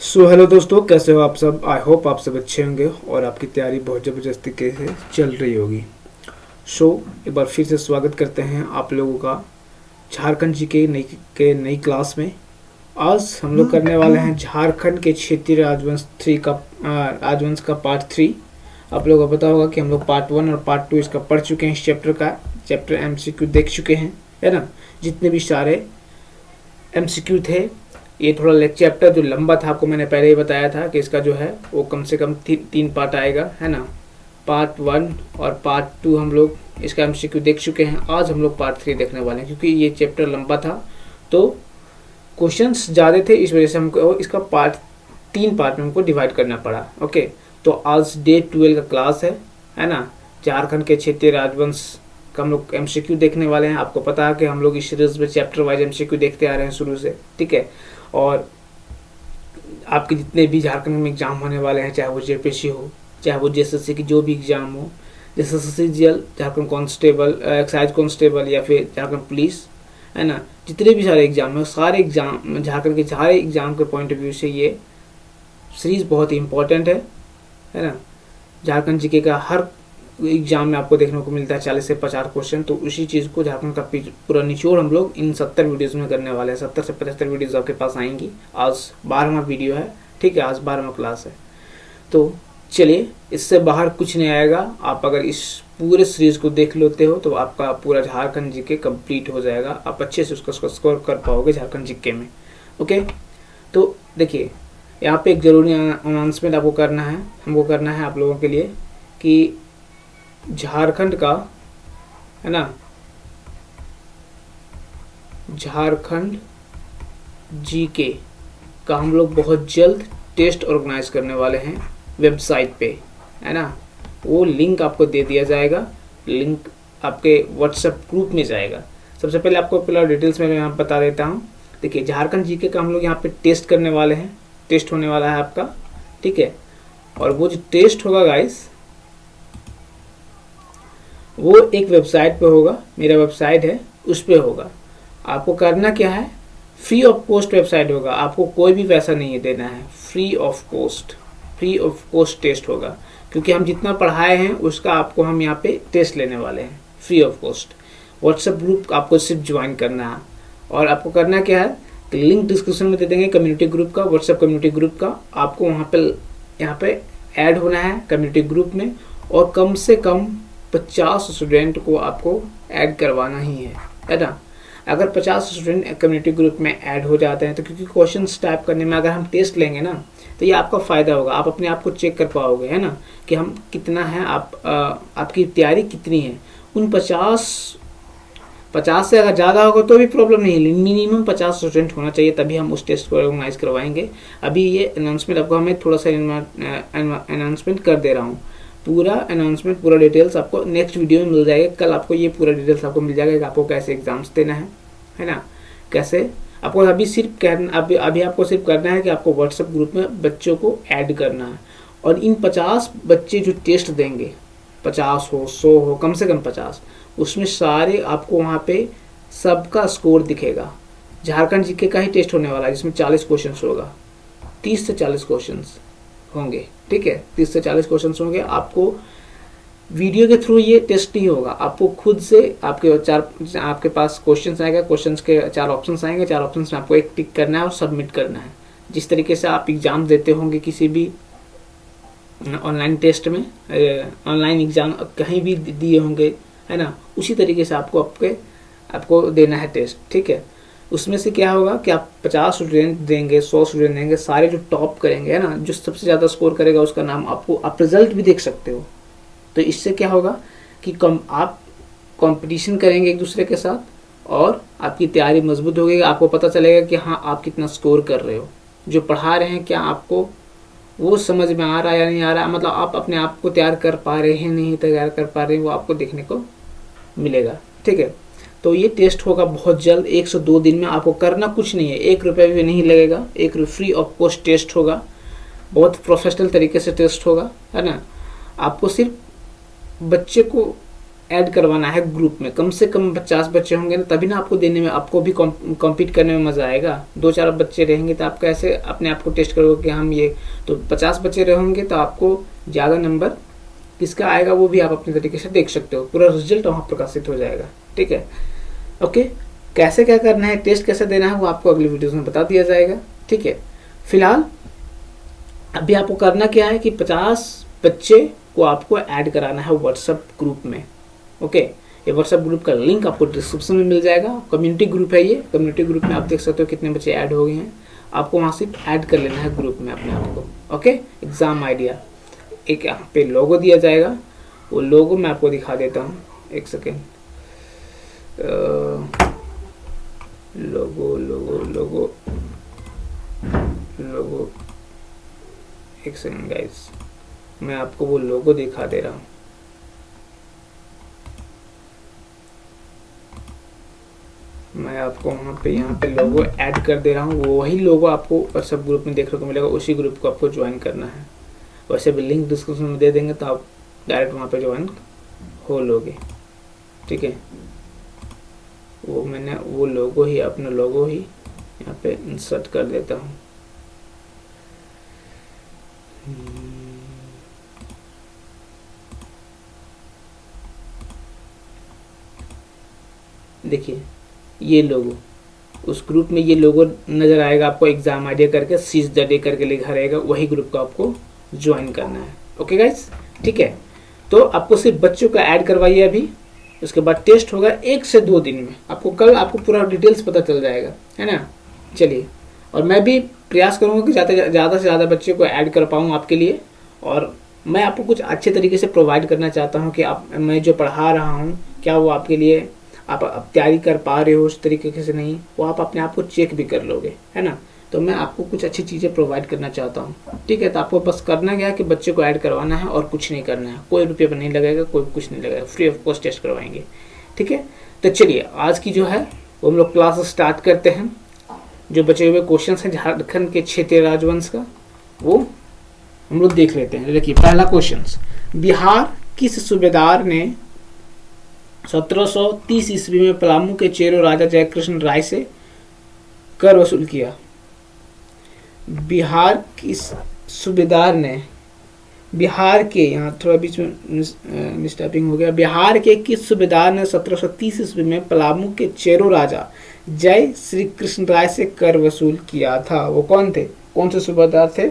Hello दोस्तों, कैसे हो आप सब। आई होप आप सब अच्छे होंगे और आपकी तैयारी बहुत ज़बरदस्त तरीके से चल रही होगी। एक बार फिर से स्वागत करते हैं आप लोगों का झारखंड जी के नई क्लास में। आज हम लोग करने वाले हैं झारखंड के क्षेत्रीय राजवंश का पार्ट 3। आप लोगों को पता होगा कि हम लोग पार्ट 1 और पार्ट 2 इसका पढ़ चुके हैं। इस चैप्टर MCQ देख चुके हैं, है ना। जितने भी सारे MCQ थे, ये थोड़ा लेक्चर चैप्टर जो लंबा था, आपको मैंने पहले ही बताया था कि इसका जो है वो कम से कम तीन पार्ट आएगा, है ना। पार्ट 1 और पार्ट 2 हम लोग इसका MCQ देख चुके हैं। आज हम लोग पार्ट 3 देखने वाले हैं, क्योंकि ये चैप्टर लंबा था तो क्वेश्चंस ज़्यादा थे, इस वजह से हमको इसका 3 पार्ट में हमको डिवाइड करना पड़ा। ओके, तो आज डे 12 का क्लास है ना। झारखंड के क्षेत्रीय राजवंश का हम लोग MCQ देखने वाले हैं। आपको पता है कि हम लोग इस सीरीज में चैप्टर वाइज MCQ देखते आ रहे हैं शुरू से, ठीक है। और आपके जितने भी झारखंड में एग्जाम होने वाले हैं, चाहे वो JPSC हो, चाहे वो JSSC की जो भी एग्जाम हो, जैसे CGL, Jharkhand constable, excise constable, या फिर झारखंड पुलिस, है ना। जितने भी सारे एग्जाम हैं, सारे एग्जाम, झारखंड के सारे एग्जाम के पॉइंट ऑफ व्यू से ये सीरीज बहुत ही इंपॉर्टेंट है ना। झारखंड जीके का हर एग्जाम में आपको देखने को मिलता है 40 से 50 क्वेश्चन। तो उसी चीज़ को झारखंड का पूरा निचोड़ हम लोग इन 70 वीडियोस में करने वाले हैं। 70 से 75 वीडियोस आपके पास आएंगी। आज 12वां वीडियो है, ठीक है, आज 12वां क्लास है। तो चलिए, इससे बाहर कुछ नहीं आएगा। आप अगर इस पूरे सीरीज को देख लेते हो तो आपका पूरा झारखंड जीके कंप्लीट हो जाएगा। आप अच्छे से उसका स्कोर कर पाओगे झारखंड जीके में। ओके, तो देखिए, यहाँ पे एक जरूरी अनाउंसमेंट हमको करना है आप लोगों के लिए कि झारखंड का, है ना, झारखंड जीके का हम लोग बहुत जल्द टेस्ट ऑर्गेनाइज करने वाले हैं वेबसाइट पे, है ना। वो लिंक आपको दे दिया जाएगा, लिंक आपके व्हाट्सएप ग्रुप में जाएगा। सबसे पहले आपको डिटेल्स में यहाँ बता देता हूँ। देखिए, झारखंड जीके का हम लोग यहाँ पे टेस्ट करने वाले हैं, टेस्ट होने वाला है आपका, ठीक है। और वो जो टेस्ट होगा गाइस, वो एक वेबसाइट पे होगा, मेरा वेबसाइट है, उस पे होगा। आपको करना क्या है, फ्री ऑफ कॉस्ट वेबसाइट होगा, आपको कोई भी पैसा नहीं देना है, फ्री ऑफ कॉस्ट टेस्ट होगा। क्योंकि हम जितना पढ़ाए हैं उसका आपको हम यहाँ पे टेस्ट लेने वाले हैं free of cost. WhatsApp group आपको सिर्फ ज्वाइन करना है। और आपको करना क्या है, लिंक डिस्क्रिप्शन में दे देंगे कम्युनिटी ग्रुप का, व्हाट्सएप कम्युनिटी ग्रुप का। आपको यहाँ पे ऐड होना है कम्युनिटी ग्रुप में, और कम से कम 50 स्टूडेंट को आपको ऐड करवाना ही है ना। अगर 50 स्टूडेंट कम्युनिटी ग्रुप में ऐड हो जाते हैं तो, क्योंकि क्वेश्चंस टाइप करने में अगर हम टेस्ट लेंगे ना, तो ये आपका फ़ायदा होगा। आप अपने आप को चेक कर पाओगे, है ना, कि हम कितना है, आपकी तैयारी कितनी है। उन 50 से अगर ज़्यादा होगा तो भी प्रॉब्लम नहीं है, मिनिमम 50 स्टूडेंट होना चाहिए, तभी हम उस टेस्ट को ऑर्गेनाइज करवाएंगे। अभी ये अनाउंसमेंट आपको हमें थोड़ा सा अनाउंसमेंट कर दे रहा हूँ। पूरा अनाउंसमेंट, पूरा डिटेल्स आपको नेक्स्ट वीडियो में मिल जाएगा। कल आपको ये पूरा डिटेल्स आपको मिल जाएगा कि आपको कैसे एग्जाम्स देना है ना, कैसे आपको। अभी सिर्फ अभी आपको सिर्फ करना है कि आपको व्हाट्सएप ग्रुप में बच्चों को ऐड करना है। और इन 50 बच्चे जो टेस्ट देंगे, 50 हो, 100 हो, कम से कम 50, उसमें सारे आपको वहाँ पे सबका स्कोर दिखेगा। झारखंड जीके का ही टेस्ट होने वाला है, जिसमें 40 क्वेश्चन होगा, 30 से 40 क्वेश्चन होंगे, ठीक है। 30 से 40 क्वेश्चन होंगे। आपको वीडियो के थ्रू ये टेस्ट नहीं होगा, आपको खुद से आपके पास क्वेश्चंस आएगा, क्वेश्चंस के 4 ऑप्शंस आएंगे, 4 ऑप्शंस में आपको एक टिक करना है और सबमिट करना है। जिस तरीके से आप एग्जाम देते होंगे किसी भी ऑनलाइन टेस्ट में, ऑनलाइन एग्जाम कहीं भी दिए होंगे, है ना, उसी तरीके से आपको देना है टेस्ट, ठीक है। उसमें से क्या होगा कि आप 50 स्टूडेंट देंगे, 100 स्टूडेंट देंगे, सारे जो टॉप करेंगे, है ना, जो सबसे ज़्यादा स्कोर करेगा उसका नाम आप रिजल्ट भी देख सकते हो। तो इससे क्या होगा कि आप कंपटीशन करेंगे एक दूसरे के साथ और आपकी तैयारी मजबूत होगी। आपको पता चलेगा कि हाँ, आप कितना स्कोर कर रहे हो, जो पढ़ा रहे हैं क्या आपको वो समझ में आ रहा है या नहीं आ रहा है, मतलब आप अपने आप को तैयार कर पा रहे हैं, नहीं तैयार कर पा रहे हैं, वो आपको देखने को मिलेगा, ठीक है। तो ये टेस्ट होगा बहुत जल्द, 1 से 2 दिन में। आपको करना कुछ नहीं है, 1 रुपये भी नहीं लगेगा, फ्री ऑफ कॉस्ट टेस्ट होगा, बहुत प्रोफेशनल तरीके से टेस्ट होगा, है ना। आपको सिर्फ बच्चे को ऐड करवाना है ग्रुप में। कम से कम 50 बच्चे होंगे ना, तभी ना आपको देने में, आपको भी कॉम्पीट करने में मज़ा आएगा। 2-4 बच्चे रहेंगे तो आप कैसे अपने आप को टेस्ट करोगे कि हम ये, तो 50 बच्चे रहेंगे तो आपको ज़्यादा नंबर किसका आएगा वो भी आप अपने तरीके से देख सकते हो। पूरा रिजल्ट वहाँ प्रकाशित हो जाएगा। ठीक है, ओके। कैसे क्या करना है, टेस्ट कैसे देना है, वो आपको अगली वीडियोस में बता दिया जाएगा। ठीक है, फिलहाल अभी आपको करना क्या है कि 50 बच्चे को आपको ऐड कराना है व्हाट्सएप ग्रुप में। ओके, ये व्हाट्सएप ग्रुप का लिंक आपको डिस्क्रिप्शन में मिल जाएगा। कम्युनिटी ग्रुप है ये, कम्युनिटी ग्रुप में आप देख सकते हो कितने बच्चे ऐड हो गए हैं। आपको वहाँ सिर्फ ऐड कर लेना है ग्रुप में अपने आप को। ओके, एग्जाम आइडिया, एक यहाँ पे लोगो दिया जाएगा, वो लोगो मैं आपको दिखा देता हूँ, एक सेकेंड। लोगो लोगो लोगो लोगो, एक सेकेंड गाइस, मैं आपको वो लोगो दिखा दे रहा हूँ। मैं आपको वहाँ पे यहाँ पे लोगो ऐड कर दे रहा हूँ। वही लोगो आपको व्हाट्सएप ग्रुप में देखने को मिलेगा, उसी ग्रुप को आपको ज्वाइन करना है। वैसे भी लिंक डिस्क्रिप्शन में दे देंगे तो आप डायरेक्ट वहाँ पे ज्वाइन हो लोगे। ठीक है, वो मैंने वो लोगो ही, अपना लोगो ही यहाँ पे इंसर्ट कर देता हूँ। देखिए ये लोगो, उस ग्रुप में ये लोगो नज़र आएगा आपको, एग्जाम आइडिया करके सीज द डे करके लिखा रहेगा, वही ग्रुप को आपको ज्वाइन करना है। ओके गाइस, ठीक है। तो आपको सिर्फ बच्चों का ऐड करवाइए अभी, उसके बाद टेस्ट होगा 1 से 2 दिन में। आपको कल आपको पूरा डिटेल्स पता चल जाएगा, है ना। चलिए, और मैं भी प्रयास करूँगा कि ज़्यादा से ज़्यादा बच्चे को ऐड कर पाऊँ आपके लिए, और मैं आपको कुछ अच्छे तरीके से प्रोवाइड करना चाहता हूँ कि आप, मैं जो पढ़ा रहा हूँ क्या वो आपके लिए आप तैयारी कर पा रहे हो उस तरीके से, नहीं वो आप अपने आप को चेक भी कर लोगे, है ना। तो मैं आपको कुछ अच्छी चीज़ें प्रोवाइड करना चाहता हूँ। ठीक है, तो आपको बस करना क्या है कि बच्चे को ऐड करवाना है और कुछ नहीं करना है। कोई रुपये नहीं लगेगा, कोई कुछ नहीं लगेगा, फ्री ऑफ कॉस्ट टेस्ट करवाएंगे। ठीक है, तो चलिए आज की जो है वो हम लोग क्लास स्टार्ट करते हैं। जो बचे हुए क्वेश्चन हैं झारखंड के क्षेत्रीय राजवंश का, वो हम लोग देख लेते हैं। देखिए पहला क्वेश्चन, बिहार किस सूबेदार ने 1730 ईस्वी में पलामू के चेरो राजा जयकृष्ण राय से कर वसूल किया? बिहार किस सूबेदार ने, बिहार के, यहाँ थोड़ा बीच में मिसटाइपिंग हो गया, बिहार के किस सूबेदार ने 1730 ईस्वी में पलामू के चेरो राजा जय श्री कृष्ण राय से कर वसूल किया था? वो कौन थे, कौन से सूबेदार थे?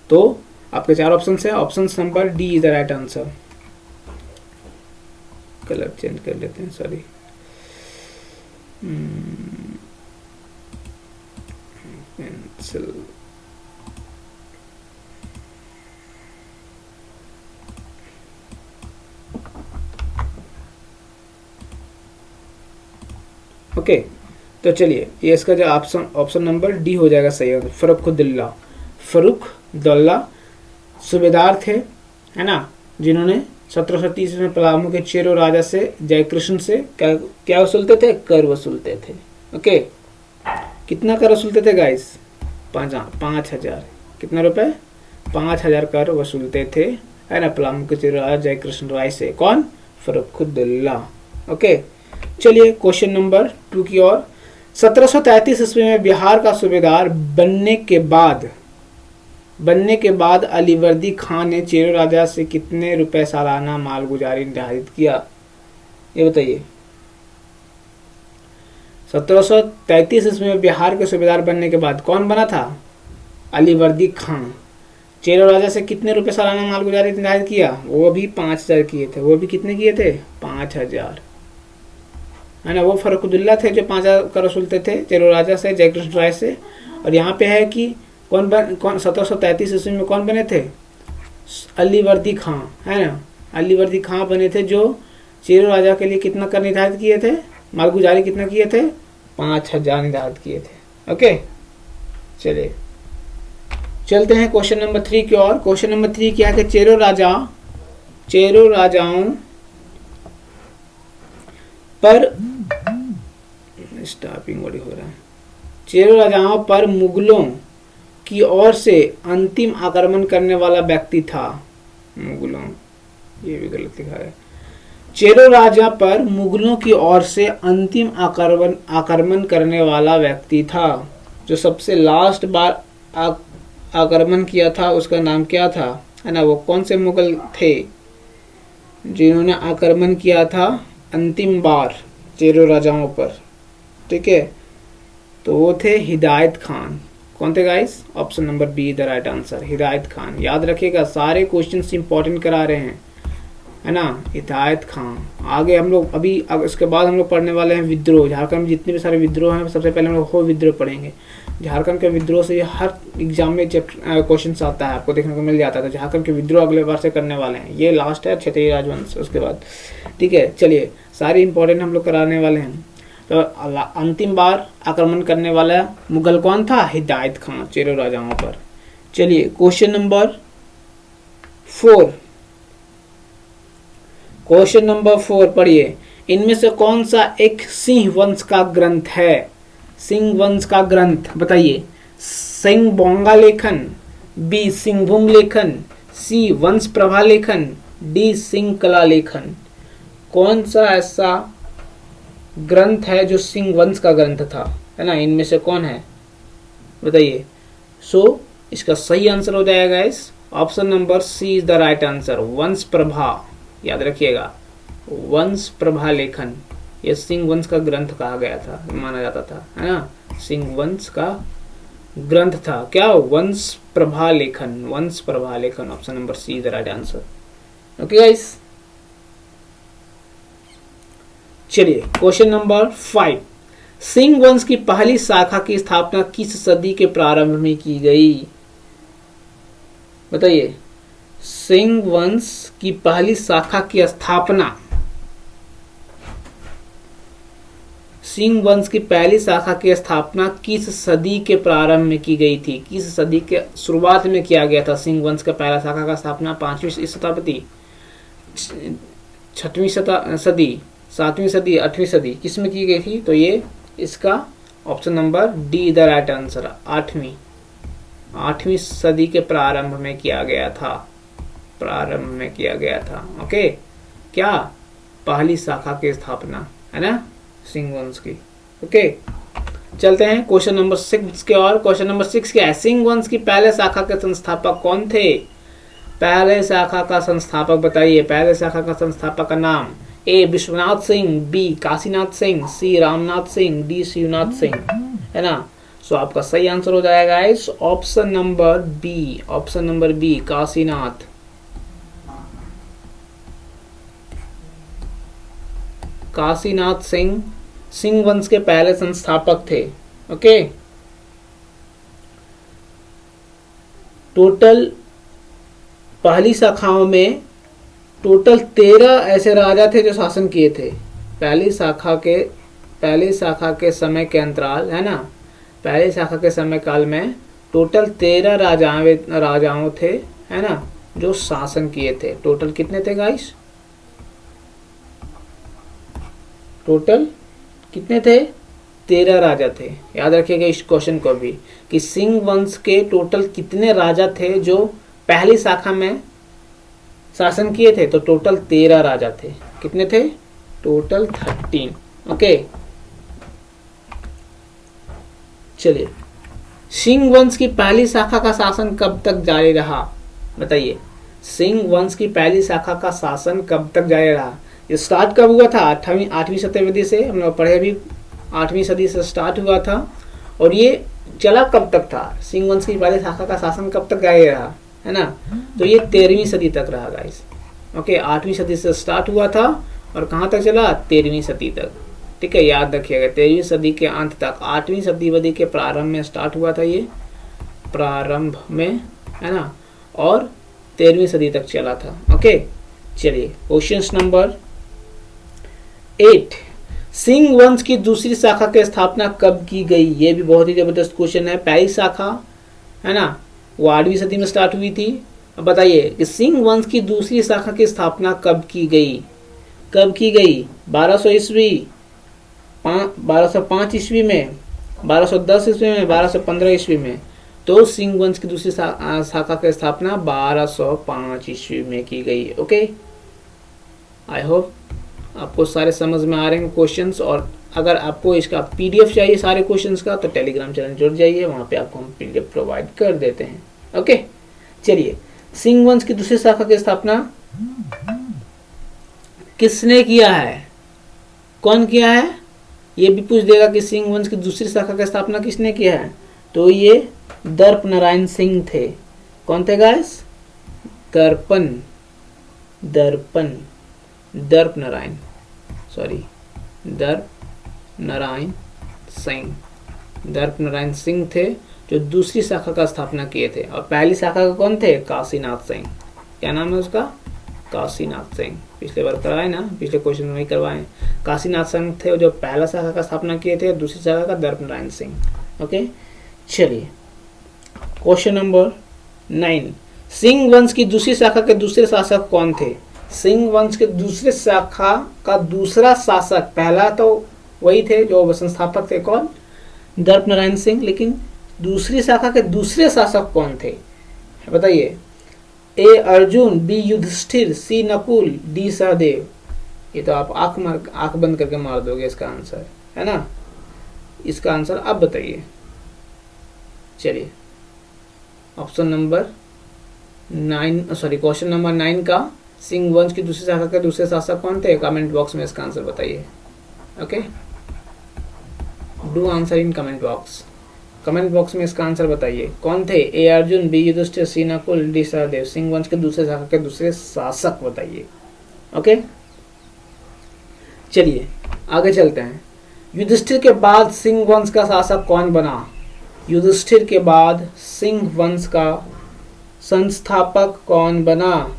तो आपके 4 ऑप्शन है। Option number D is the right answer. Colour change कर लेते हैं, सॉरी। Pencil, okay. तो चलिए ये इसका जो ऑप्शन नंबर डी हो जाएगा सही। फरुखुद्दौला, फरुखुद्दौला सूबेदार थे, है ना, जिन्होंने 1730 में पलामू के चेरो राजा से जयकृष्ण से क्या वसूलते थे? कर वसूलते थे। ओके, कितना कर वसूलते थे गाइस? 5,000। कितना रुपए? 5,000 कर वसूलते थे, है ना, पलामू के चेरो राजा जयकृष्ण राय से। कौन? फरुखुद्दौला। ओके, चलिए क्वेश्चन नंबर 2 की ओर। 1733 ईस्वी में बिहार का सूबेदार बनने के बाद अलीवर्दी खान ने चेरो राजा से कितने रुपए सालाना मालगुजारी निर्धारित किया? ये बताइए। 1733 ईस्वी में बिहार के सूबेदार बनने के बाद कौन बना था? अलीवर्दी खान। चेरो राजा से कितने रुपए सालाना मालगुजारी निर्धारित किया? वो भी 5,000 किए थे। वो भी कितने किए थे? 5,000, है ना। वो फरुखुद्दौला थे जो 5,000 कर वसूलते थे चेरो राजा से, जयकृष्ण राय से। और यहाँ पे है कि कौन 1733 ईस्वी में कौन बने थे? अलीवर्दी खां, है ना। अलीवर्दी खां बने थे जो चेरो राजा के लिए कितना कर निर्धारित किए थे? मालगुजारी कितना किए थे? 5,000 निर्धारित किए थे। ओके, चलिए चलते हैं क्वेश्चन नंबर 3 की ओर। क्वेश्चन नंबर 3 क्या है कि चेरो राजाओं पर स्टॉपिंग हो रहा है। चेरो राजाओं पर मुगलों की ओर से अंतिम आक्रमण करने वाला व्यक्ति था। मुगलों, ये भी गलत लिखा है। चेरो राजा पर मुगलों की ओर से अंतिम आक्रमण करने वाला व्यक्ति था। जो सबसे लास्ट बार आक्रमण किया था उसका नाम क्या था, है ना, वो कौन से मुगल थे जिन्होंने आक्रमण किया था अंतिम बार चेरो राजाओं पर? ठीक है, तो वो थे हिदायत खान। कौन थे guys? Option number be the right answer, हिदायत खान। याद रखिएगा, सारे क्वेश्चंस इंपॉर्टेंट करा रहे हैं, है ना, हिदायत खान। आगे हम लोग अभी इसके बाद हम लोग पढ़ने वाले हैं विद्रोह। झारखंड में जितने भी सारे विद्रोह हैं सबसे पहले हम लोग हो विद्रोह पढ़ेंगे। झारखंड के विद्रोह से हर एग्जाम में क्वेश्चन आता है, आपको देखने को मिल जाता है। तो झारखंड के विद्रोह अगले बार से करने वाले हैं। ये लास्ट है क्षेत्रीय राजवंश, उसके बाद ठीक है। चलिए, सारे इंपॉर्टेंट हम लोग कराने वाले हैं। तो अंतिम बार आक्रमण करने वाला मुगल कौन था? हिदायत खान, चेरो राजाओं पर। चलिए, क्वेश्चन नंबर 4। क्वेश्चन नंबर 4 पढ़िए। इनमें से कौन सा एक सिंह वंश का ग्रंथ है? सिंह वंश का ग्रंथ बताइए। सिंह बोंगा लेखन, बी सिंहभूम लेखन, सी वंश प्रभा लेखन, डी सिंह कला लेखन। कौन सा ऐसा ग्रंथ है जो सिंह वंश का ग्रंथ था, है ना? इनमें से कौन है बताइए। सो इसका सही आंसर हो जाएगा इस option number C is the right answer, Vansh Prabha. याद रखिएगा, वंश प्रभा लेखन ये सिंह वंश का ग्रंथ कहा गया था, माना जाता था, है ना। सिंह वंश का ग्रंथ था क्या? वंश प्रभा लेखन, Vansh Prabha Lekhan. Option number C is the right answer. Okay guys, चलिए क्वेश्चन नंबर 5। सिंह वंश की पहली शाखा की स्थापना किस सदी के प्रारंभ में की गई? बताइए। सिंह वंश की पहली शाखा की स्थापना, सिंह वंश की पहली शाखा की स्थापना किस सदी के प्रारंभ में की गई थी? किस सदी के शुरुआत में किया गया था सिंह वंश का पहला शाखा का स्थापना? 5वीं शताब्दी, 6वीं सदी, 7वीं सदी, 8वीं सदी, किसमें की गई थी? तो ये इसका option number D the right answer, 8वीं सदी के प्रारंभ में किया गया था, प्रारंभ में किया गया था। ओके, क्या? पहली शाखा की स्थापना, है ना, सिंह वंश की। ओके, चलते हैं क्वेश्चन नंबर 6 के और। क्वेश्चन नंबर 6 क्या है? सिंह वंश की पहले शाखा के संस्थापक कौन थे? पहले शाखा का संस्थापक बताइए। पहले शाखा का संस्थापक का नाम। A Vishwanath Singh, B Kashinath Singh, C Ramnath Singh, D Shivnath Singh, है ना। सो आपका सही आंसर हो जाएगा इस option number B, option number B Kashinath. Kashinath Singh Singh वंश के पहले संस्थापक थे। ओके, टोटल पहली शाखाओं में टोटल 13 ऐसे राजा थे जो शासन किए थे। पहली शाखा के समय के अंतराल, है ना, पहली शाखा के समय काल में टोटल 13 राजाओं थे, है ना, जो शासन किए थे। टोटल कितने थे गाइस? टोटल कितने थे? 13 राजा थे। याद रखिएगा इस क्वेश्चन को भी कि सिंह वंश के टोटल कितने राजा थे जो पहली शाखा में शासन किए थे? तो टोटल 13 राजा थे। कितने थे? टोटल 13। ओके, चलिए, सिंह वंश की पहली शाखा का शासन कब तक जारी रहा? बताइए। सिंह वंश की पहली शाखा का शासन कब तक जारी रहा? ये स्टार्ट कब हुआ था? 8वीं शताब्दी से, हम लोग पढ़े अभी, 8वीं सदी से स्टार्ट हुआ था। और ये चला कब तक था? सिंह वंश की पहली शाखा का शासन कब तक जारी रहा, है ना? तो ये 13वीं सदी तक रहा गाइस। ओके, 8वीं सदी से स्टार्ट हुआ था और कहाँ तक चला? 13वीं सदी तक। ठीक है, याद रखिएगा 13वीं सदी के अंत तक। 8वीं सदी के प्रारंभ में स्टार्ट हुआ था ये, प्रारंभ में, है ना, और 13वीं सदी तक चला था। ओके, चलिए क्वेश्चन नंबर 8। सिंह वंश की दूसरी शाखा की स्थापना कब की गई? ये भी बहुत ही जबरदस्त क्वेश्चन है। पहली शाखा, है ना, वो 8वीं सदी में स्टार्ट हुई थी। अब बताइए कि सिंह वंश की दूसरी शाखा की स्थापना कब की गई? कब की गई? 1200 ईस्वी, 1205 ईस्वी में, 1210 ईस्वी में, 1215 ईस्वी में। तो सिंह वंश की दूसरी शाखा की स्थापना 1205 ईस्वी में की गई। ओके, आई होप आपको सारे समझ में आ रहे हैं क्वेश्चंस। और अगर आपको इसका पीडीएफ चाहिए सारे क्वेश्चंस का तो टेलीग्राम चैनल जुड़ जाइए, वहाँ पे आपको हम पीडीएफ प्रोवाइड कर देते हैं। ओके, चलिए, सिंह वंश की दूसरी शाखा की स्थापना किसने किया है? कौन किया है? ये भी पूछ देगा कि सिंह वंश की दूसरी शाखा की स्थापना किसने किया है, तो ये दर्प नारायण सिंह थे। कौन थे गाइस? दर्प नारायण सिंह थे जो दूसरी शाखा का स्थापना किए थे। और पहली शाखा का कौन थे? काशीनाथ सिंह। क्या नाम है उसका? काशीनाथ सिंह। पिछले बार करवाए ना, पिछले क्वेश्चन में करवाए। काशीनाथ सिंह थे जो पहला शाखा का स्थापना किए थे, दूसरी शाखा का दर्प नारायण सिंह। ओके, चलिए क्वेश्चन नंबर 9, सिंह वंश की दूसरी शाखा के दूसरे शासक कौन थे? सिंह वंश के दूसरे शाखा का दूसरा शासक, पहला तो वही थे जो संस्थापक थे, कौन? दर्प नारायण सिंह। लेकिन दूसरी शाखा के दूसरे शासक कौन थे बताइए? ए अर्जुन, बी युधिष्ठिर, सी नकुल, डी सहदेव। ये तो आप आंख बंद करके मार दोगे इसका आंसर, है ना? इसका आंसर आप बताइए। चलिए, option number 9, sorry, question number 9 का सिंह वंश की दूसरी शाखा के दूसरे शासक कौन थे? कमेंट बॉक्स में इसका आंसर बताइए। Okay, do answer in comment box. Comment box में इसका आंसर बताइए, कौन थे? ए अर्जुन, बी युधिष्ठिर, सी नकुल, डी सहदेव। सिंह वंश के दूसरे शाखा के दूसरे शासक बताइए। ओके, चलिए आगे चलते हैं। युधिष्ठिर के बाद सिंह वंश का शासक कौन बना? युधिष्ठिर के बाद सिंह वंश का संस्थापक कौन बना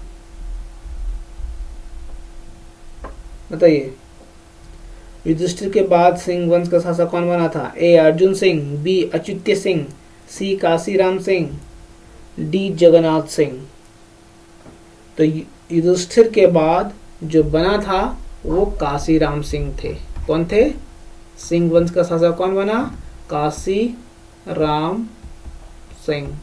बताइए? युधिष्ठिर के बाद सिंह वंश का शासक कौन बना था? ए अर्जुन सिंह, बी अच्युत सिंह, सी काशीराम सिंह, डी जगन्नाथ सिंह। तो युधिष्ठिर के बाद जो बना था वो काशीराम सिंह थे। कौन थे? सिंह वंश का शासक कौन बना? काशीराम सिंह।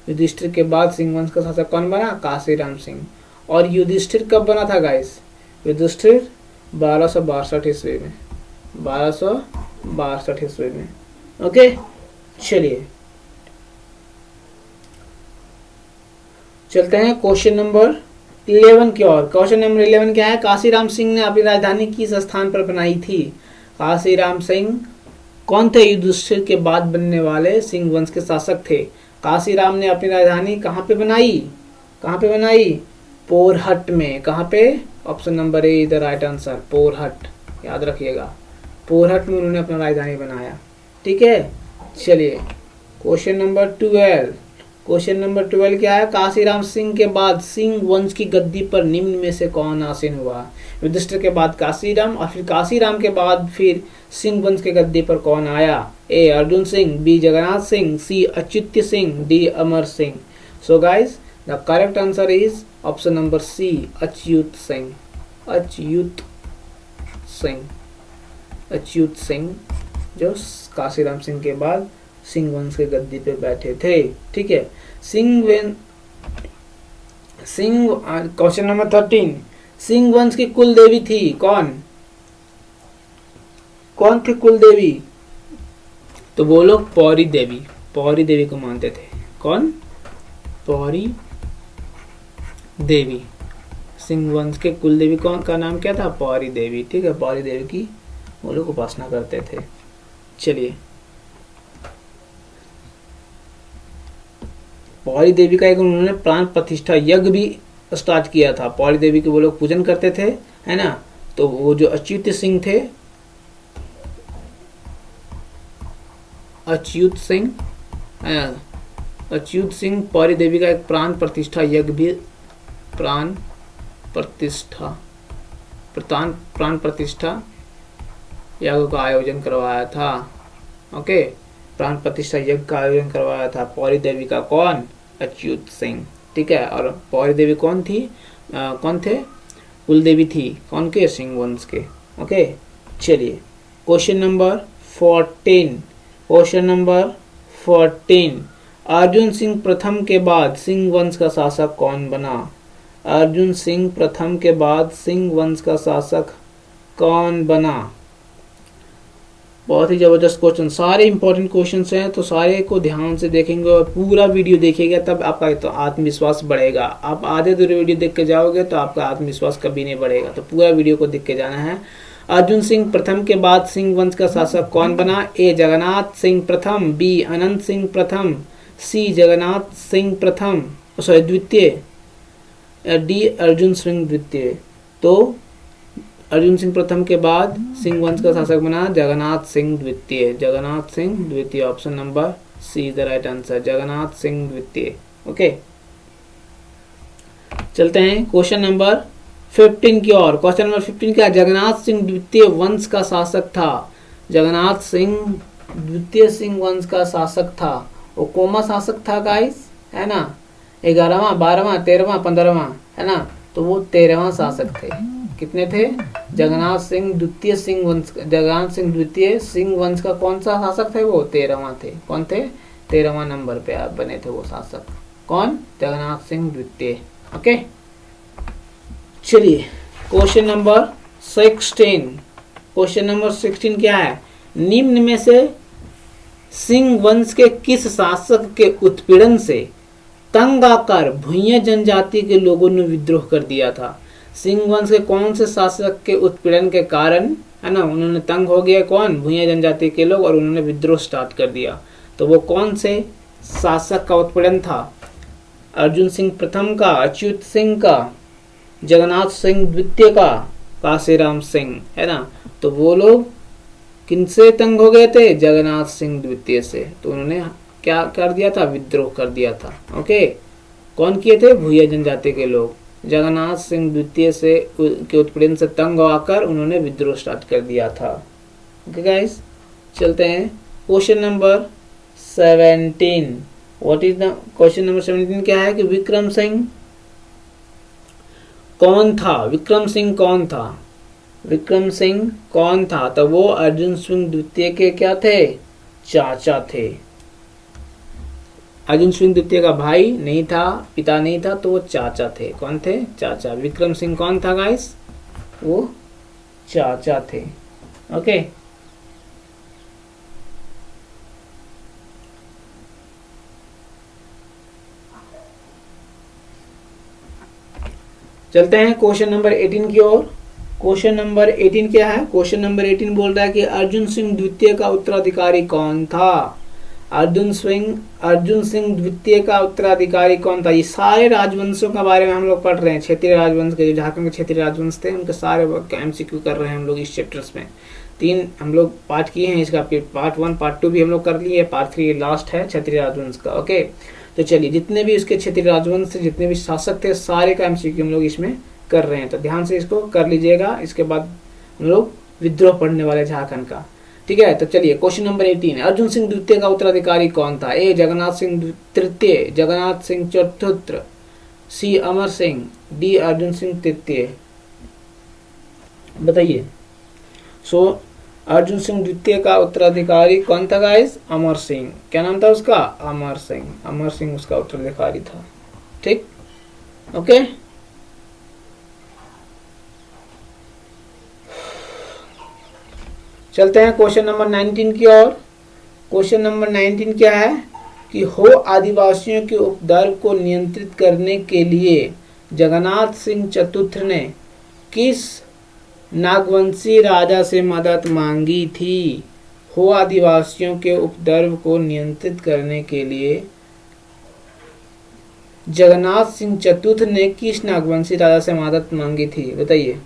युधिष्ठिर के बाद सिंह वंश का शासक कौन बना? काशीराम सिंह। और युधिष्ठिर कब बना था गाइस? युधिष्ठिर 1262 ईस्वी में, 1262 ईस्वी में। ओके, चलिए चलते हैं क्वेश्चन नंबर 11 की ओर। क्वेश्चन नंबर 11 क्या है? काशीराम सिंह ने अपनी राजधानी किस स्थान पर बनाई थी? काशीराम सिंह कौन थे? युधिष्ठिर के बाद बनने वाले सिंह वंश के शासक थे। काशीराम ने अपनी राजधानी कहाँ पे बनाई? कहाँ पे बनाई? पोरहट में। कहाँ पे? Option number A is the right answer, Porahat. याद रखिएगा, पोरहट में उन्होंने अपना राजधानी बनाया। ठीक है, चलिए क्वेश्चन नंबर 12। क्वेश्चन नंबर 12 क्या है? काशीराम सिंह के बाद सिंह वंश की गद्दी पर निम्न में से कौन आसीन हुआ? युधिष्ठिर के बाद काशीराम और फिर काशीराम के बाद फिर सिंह वंश के गद्दी पर कौन आया? A Arjun Singh, B Jagannath Singh, C Achyut Singh, D Amar Singh. So guys, the correct answer is option number C, Achyut Singh. Achyut Singh जो काशीराम सिंह के बाद सिंह वंश के गद्दी पे बैठे थे। ठीक है, क्वेश्चन नंबर 13, सिंह वंश की कुल देवी थी कौन? कौन थी कुल देवी? तो वो लोग पौरी देवी को मानते थे। कौन? पौरी देवी। सिंह वंश के कुल देवी कौन का नाम क्या था? पौरी देवी। ठीक है, पौरी देवी की वो लोग उपासना करते थे। चलिए, पौरी देवी का एक उन्होंने प्राण प्रतिष्ठा यज्ञ भी स्टार्ट किया था। पौरी देवी के वो लोग पूजन करते थे, है ना? तो वो जो अच्युत सिंह थे, अच्युत सिंह पौरी देवी का एक प्राण प्रतिष्ठा यज्ञ का आयोजन करवाया था। ओके, प्राण प्रतिष्ठा यज्ञ का आयोजन करवाया था पौरी देवी का। कौन? अच्युत सिंह। ठीक है, और पौरी देवी कौन थी? कौन थे? कुल देवी थी कौन के? सिंह वंश के। ओके, चलिए क्वेश्चन नंबर 14। अर्जुन सिंह प्रथम के बाद सिंह वंश का शासक कौन बना? अर्जुन सिंह प्रथम के बाद सिंह वंश का शासक कौन बना? बहुत ही जबरदस्त क्वेश्चन, सारे इंपॉर्टेंट क्वेश्चंस हैं, तो सारे को ध्यान से देखेंगे और पूरा वीडियो देखिएगा, तब आपका तो आत्मविश्वास बढ़ेगा। आप आधे दूर वीडियो देख के जाओगे तो आपका आत्मविश्वास कभी नहीं बढ़ेगा, तो पूरा वीडियो को देख के जाना है। अर्जुन सिंह प्रथम के बाद सिंह वंश का शासक कौन बना? ए जगन्नाथ सिंह प्रथम, बी अनंत सिंह प्रथम, सी जगन्नाथ सिंह प्रथम सॉरी द्वितीय, डी अर्जुन सिंह द्वितीय। तो अर्जुन सिंह प्रथम के बाद सिंह वंश का शासक बना जगन्नाथ सिंह द्वितीय, जगन्नाथ सिंह द्वितीय, option number see the right answer, Jagannath Singh द्वितीय। ओके, चलते हैं क्वेश्चन नंबर 15 की ओर। क्वेश्चन नंबर 15 क्या? जगन्नाथ सिंह द्वितीय वंश का शासक था, जगन्नाथ सिंह द्वितीय सिंह वंश का शासक था। वो कौमा शासक था गाइस, है ना? 11वां, 12वां, 13वां, 15वां, है ना? तो वो 13वां शासक थे। कितने थे? जगन्नाथ सिंह द्वितीय सिंह वंश, जगन्नाथ सिंह द्वितीय सिंह वंश का कौन सा शासक थे? वो 13वां थे। कौन थे? 13वां नंबर पे आप बने थे वो शासक। कौन? जगन्नाथ सिंह द्वितीय। ओके, चलिए क्वेश्चन नंबर 16। क्वेश्चन नंबर 16 क्या है? निम्न में से सिंह वंश के किस शासक के उत्पीड़न से तंग आकर भूंइया जनजाति के लोगों ने विद्रोह कर दिया था? सिंह वंश के कौन से शासक के उत्पीड़न के कारण, है ना, उन्होंने तंग हो गया कौन? भूंइया जनजाति के लोग, और उन्होंने विद्रोह स्टार्ट कर दिया। तो वो कौन से शासक का उत्पीड़न था? अर्जुन सिंह प्रथम का, अच्युत सिंह का, जगन्नाथ सिंह द्वितीय का, काशीराम सिंह, है ना? तो वो लोग किनसे तंग हो गए थे? जगन्नाथ सिंह द्वितीय से। तो उन्होंने क्या कर दिया था? विद्रोह कर दिया था। ओके, कौन किए थे? भूंइया जनजाति के लोग। जगन्नाथ सिंह द्वितीय से के उत्पीड़न से तंग आकर उन्होंने विद्रोह स्टार्ट कर दिया था। ओके गाइस, चलते हैं question number 17। What is the question number 17 क्या है? कि विक्रम सिंह कौन था? विक्रम सिंह कौन था? विक्रम सिंह कौन था? तो वो अर्जुन सिंह द्वितीय के क्या थे? चाचा थे। अर्जुन सिंह द्वितीय का भाई नहीं था, पिता नहीं था, तो वो चाचा थे। कौन थे? चाचा। विक्रम सिंह कौन था गाइस? वो चाचा थे। ओके, चलते हैं क्वेश्चन नंबर 18 की ओर। क्वेश्चन नंबर 18 क्या है? क्वेश्चन नंबर 18 बोल रहा है कि अर्जुन सिंह द्वितीय का उत्तराधिकारी कौन था? अर्जुन सिंह द्वितीय का उत्तराधिकारी कौन था? ये सारे राजवंशों के बारे में हम लोग पढ़ रहे हैं। क्षेत्रीय राजवंश के, जो झारखंड के क्षेत्रीय राजवंश थे, उनके सारे MCQ कर रहे हैं हम लोग इस चैप्टर्स में। 3 हम लोग पार्ट किए हैं इसका, पार्ट 1 पार्ट 2 भी हम लोग कर लिए, पार्ट 3 लास्ट है क्षेत्रीय राजवंश का। ओके, तो चलिए जितने भी उसके क्षेत्रीय राजवंश थे, जितने भी शासक थे, सारे का MCQ हम लोग इसमें कर रहे हैं, तो ध्यान से इसको कर लीजिएगा। इसके बाद हम लोग विद्रोह पढ़ने वाले झारखंड का। ठीक है, तो चलिए क्वेश्चन नंबर 18। अर्जुन सिंह द्वितीय का उत्तराधिकारी कौन था? ए जगन्नाथ सिंह तृतीय, जगन्नाथ सिंह चतुर्थ, सी अमर सिंह, डी अर्जुन सिंह तृतीय। बताइए। सो अर्जुन सिंह द्वितीय का उत्तराधिकारी कौन था गाइस? अमर सिंह। क्या नाम था उसका? अमर सिंह। अमर सिंह उसका उत्तराधिकारी था। ठीक, ओके। चलते हैं क्वेश्चन नंबर 19 की ओर। क्वेश्चन नंबर 19 क्या है? कि हो आदिवासियों के उपद्रव को नियंत्रित करने के लिए जगन्नाथ सिंह चतुर्थ ने किस नागवंशी राजा से मदद मांगी थी? हो आदिवासियों के उपद्रव को नियंत्रित करने के लिए जगन्नाथ सिंह चतुर्थ ने किस नागवंशी राजा से मदद मांगी थी? बताइए।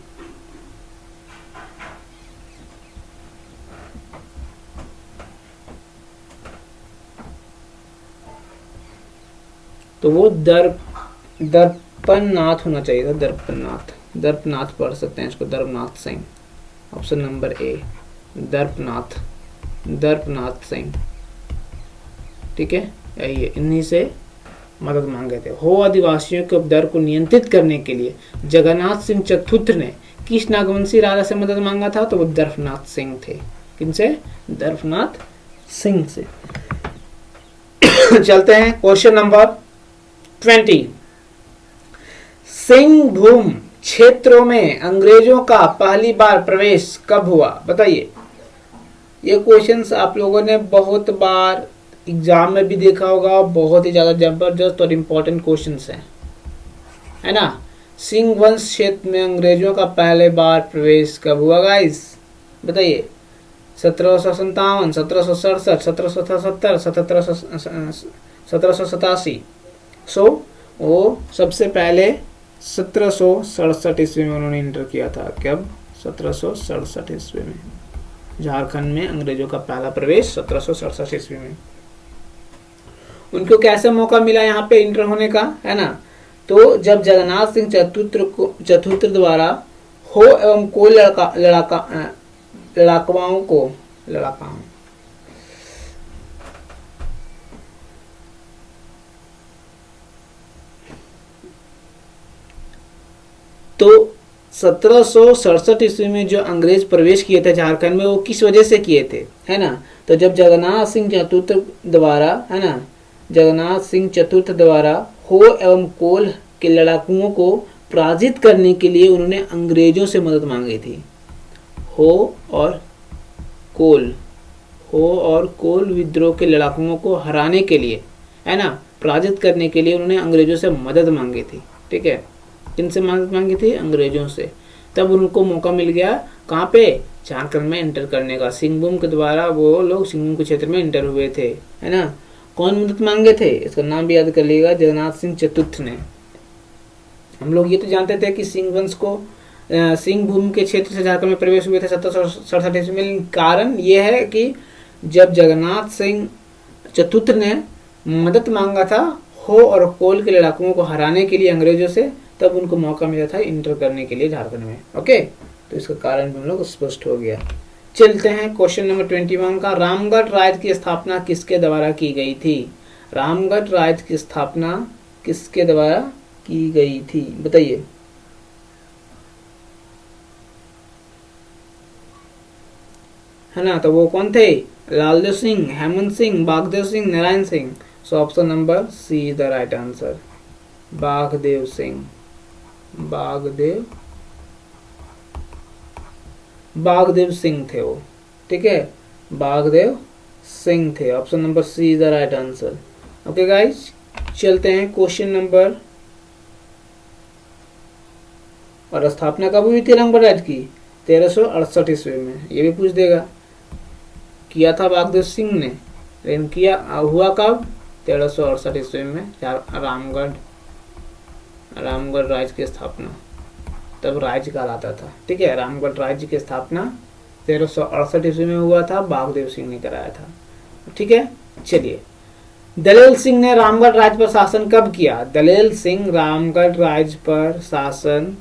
तो वो दर्पणनाथ होना चाहिए था। दर्पनाथ पढ़ सकते हैं इसको, Darpnath Singh. Option number A, Darpnath Singh. ठीक है, यही है। इन्हीं से मदद मांगे थे। हो आदिवासियों के उपद्रव को नियंत्रित करने के लिए जगन्नाथ सिंह चतुर्थ ने किस नागवंशी राजा से मदद मांगा था? तो वो दर्पनाथ सिंह थे। किनसे? दर्पनाथ सिंह से। चलते हैं क्वेश्चन नंबर 20। सिंहभूम क्षेत्रों में अंग्रेजों का पहली बार प्रवेश कब हुआ, बताइए। ये क्वेश्चंस आप लोगों ने बहुत बार एग्जाम में भी देखा होगा, बहुत ही ज्यादा जबरदस्त और इम्पोर्टेंट क्वेश्चंस हैं, है ना। सिंह वंश क्षेत्र में अंग्रेजों का पहले बार प्रवेश कब हुआ गाइस, बताइए। 1757, 1767, 1777, 1787। सो वो सबसे पहले 1767 ईस्वी में उन्होंने इंटर किया था। कब? 1767 ईस्वी में झारखंड में अंग्रेजों का पहला प्रवेश 1767 ईस्वी में। उनको कैसे मौका मिला यहाँ पे इंटर होने का, है ना। तो जब जगन्नाथ सिंह चतुर्थ द्वारा हो एवं कोई लड़ाकाओं को तो 1767 ईस्वी में जो अंग्रेज प्रवेश किए थे झारखंड में, वो किस वजह से किए थे, है ना। तो जब जगन्नाथ सिंह चतुर्थ द्वारा, है ना, जगन्नाथ सिंह चतुर्थ द्वारा हो एवं कोल के लड़ाकुओं को पराजित करने के लिए उन्होंने अंग्रेजों से मदद मांगी थी। हो और कोल विद्रोह के लड़ाकुओं को हराने के लिए, है ना, पराजित करने के लिए उन्होंने अंग्रेजों से मदद मांगी थी। ठीक है, किनसे मदद मांगी थी? अंग्रेजों से। तब उनको मौका मिल गया कहाँ पे? झारखंड में एंटर करने का। सिंहभूम के द्वारा वो लोग सिंहभूम के क्षेत्र में एंटर हुए थे, है ना। कौन मदद मांगे थे? इसका नाम भी याद कर लीजिएगा, जगन्नाथ सिंह चतुर्थ ने। हम लोग ये तो जानते थे कि सिंह वंश को सिंहभूम के क्षेत्र से झारखंड में प्रवेश हुए थे 1767 ईस्वी में। कारण ये है कि जब जगन्नाथ सिंह चतुर्थ ने मदद मांगा था हो और कोल के लड़ाकुओं को हराने के लिए अंग्रेजों से, तब उनको मौका मिला था इंटर करने के लिए झारखंड में। ओके, तो इसका कारण भी हम लोग स्पष्ट हो गया। चलते हैं क्वेश्चन नंबर 21 का। रामगढ़ राज्य की स्थापना किसके द्वारा की गई थी? रामगढ़ राज्य की स्थापना किसके द्वारा की गई थी, बताइए। है ना, तो वो कौन थे? Laldev Singh, Hemant Singh, Bagdev Singh, Narayan Singh. So option number C is the right answer. Bagdev Singh, Bagdev Singh थे वो। ठीक है, बागदेव सिंह थे। Option number C is the right answer. Okay guys, चलते हैं क्वेश्चन नंबर। और स्थापना कब हुई थी रामगढ़ राज्य की? 1368 ईस्वी में। ये भी पूछ देगा। किया था बागदेव सिंह ने, लेकिन किया हुआ कब? 1368 ईस्वी में रामगढ़ राज्य की स्थापना, तब राज्य कहलाता था। ठीक है, रामगढ़ राज्य की स्थापना 1368 ईस्वी में हुआ था, बागदेव सिंह ने कराया था। ठीक है, चलिए। दलेल सिंह ने रामगढ़ राज्य पर शासन कब किया? दलेल सिंह रामगढ़ राज्य पर शासन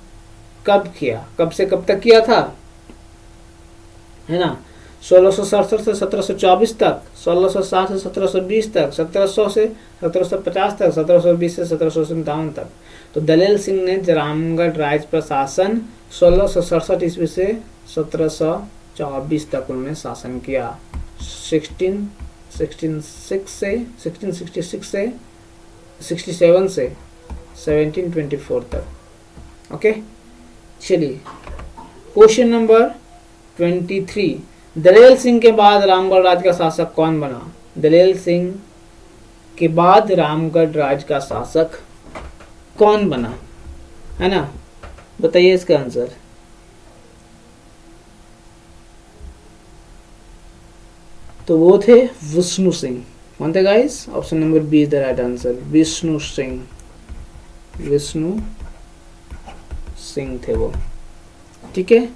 कब किया? कब से कब तक किया था, है ना। 1667 से 1724 तक, 1660 से 1720 तक, 1700 से 1750 तक, 1720 से 1757 तक। तो दलेल सिंह ने रामगढ़ राज्य पर शासन 1667 ईस्वी से 1724 तक उन्होंने शासन किया। 1666 से 67 से 1724 तक। ओके, चलिए क्वेश्चन नंबर 23। दलेल सिंह के बाद रामगढ़ राज्य का शासक कौन बना? दलेल सिंह के बाद रामगढ़ राज्य का शासक कौन बना, है ना, बताइए इसका आंसर। तो वो थे विष्णु सिंह। कौन थे guys? Option number B is the right answer. Vishnu Singh थे वो। ठीक है,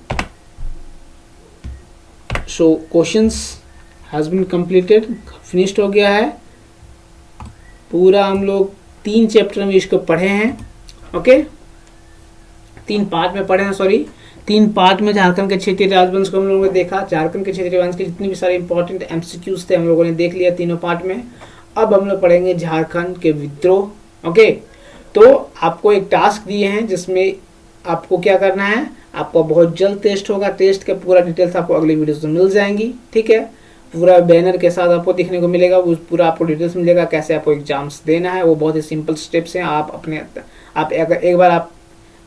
so questions has been completed, finished हो गया है पूरा। हम लोग 3 चैप्टर में इसको पढ़े हैं। ओके, 3 पार्ट में पढ़े हैं, सॉरी 3 पार्ट में झारखंड के क्षेत्रीय राजवंश को हम लोगों ने देखा। झारखंड के क्षेत्रीय राजवंश के जितने भी सारे इंपॉर्टेंट एमसीक्यूज थे हम लोगों ने देख लिया तीनों पार्ट में। अब हम लोग पढ़ेंगे झारखंड के विद्रोह। ओके, तो आपको एक टास्क दिए हैं जिसमें आपको क्या करना है, आपको बहुत जल्द टेस्ट होगा। टेस्ट का पूरा डिटेल्स आपको अगली वीडियो में मिल जाएंगी। ठीक है, पूरा बैनर के साथ आपको दिखने को मिलेगा, वो पूरा आपको डिटेल्स मिलेगा कैसे आपको एग्जाम्स देना है। वो बहुत ही सिंपल स्टेप्स हैं। आप एक बार आप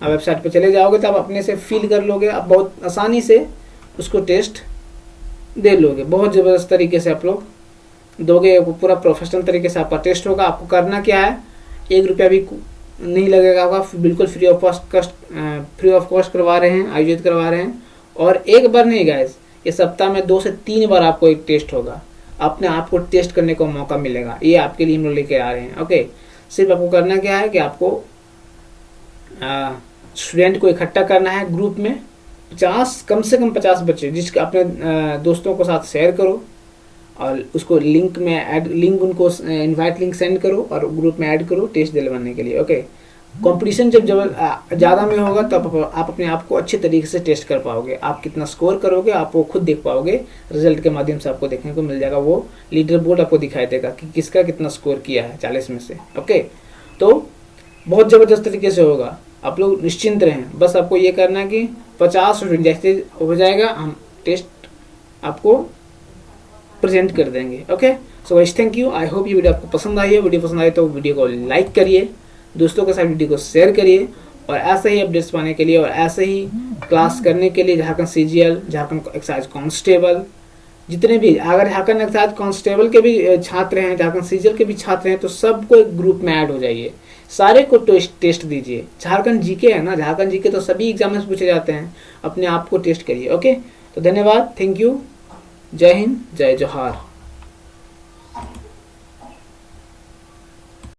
आप वेबसाइट पर चले जाओगे तो आप अपने से फिल कर लोगे, आप बहुत आसानी से उसको टेस्ट दे लोगे। बहुत ज़बरदस्त तरीके से आप लोग दोगे, पूरा प्रोफेशनल तरीके से आपका टेस्ट होगा। आपको करना क्या है, 1 रुपया भी नहीं लगेगा आपका, बिल्कुल फ्री ऑफ कॉस्ट करवा रहे हैं, आयोजित करवा रहे हैं। और एक बार नहीं गाइस, ये सप्ताह में 2 से 3 बार आपको एक टेस्ट होगा, अपने आप को टेस्ट करने को मौका मिलेगा। ये आपके लिए हम लोग लेके आ रहे हैं। ओके, सिर्फ आपको करना क्या है कि आपको स्टूडेंट को इकट्ठा करना है ग्रुप में, 50 कम से कम 50 बच्चे, जिसके अपने दोस्तों के साथ शेयर करो और उसको लिंक में ऐड, लिंक उनको इनवाइट लिंक सेंड करो और ग्रुप में ऐड करो टेस्ट दिलवाने के लिए। ओके, कंपटीशन जब ज़्यादा में होगा तब आप अपने आप को अच्छे तरीके से टेस्ट कर पाओगे। आप कितना स्कोर करोगे आप वो खुद देख पाओगे, रिजल्ट के माध्यम से आपको देखने को मिल जाएगा। वो लीडर बोर्ड आपको दिखाई देगा कि किसका कितना स्कोर किया है 40 में से। ओके, तो बहुत ज़बरदस्त तरीके से होगा, आप लोग निश्चिंत रहें। बस आपको ये करना है कि 50 जैसे हो जाएगा हम टेस्ट आपको प्रेजेंट कर देंगे। Okay, so guys thank you. I hope ये वीडियो आपको पसंद आई है। वीडियो पसंद आई तो वीडियो को लाइक करिए, दोस्तों के साथ वीडियो को शेयर करिए, और ऐसे ही अपडेट्स पाने के लिए और ऐसे ही क्लास करने के लिए Jharkhand CGL, Jharkhand excise constable, जितने भी अगर झारखंड एक्साइज कांस्टेबल के भी छात्र हैं, झारखंड CGL के भी छात्र हैं, तो सबको एक ग्रुप में ऐड हो जाइए, सारे को टेस्ट दीजिए। झारखंड जीके है ना, झारखंड जीके तो सभी एग्जाम में पूछे जाते हैं, अपने आप को टेस्ट करिए। ओके, तो धन्यवाद, थैंक यू, जय हिंद, जय जोहार।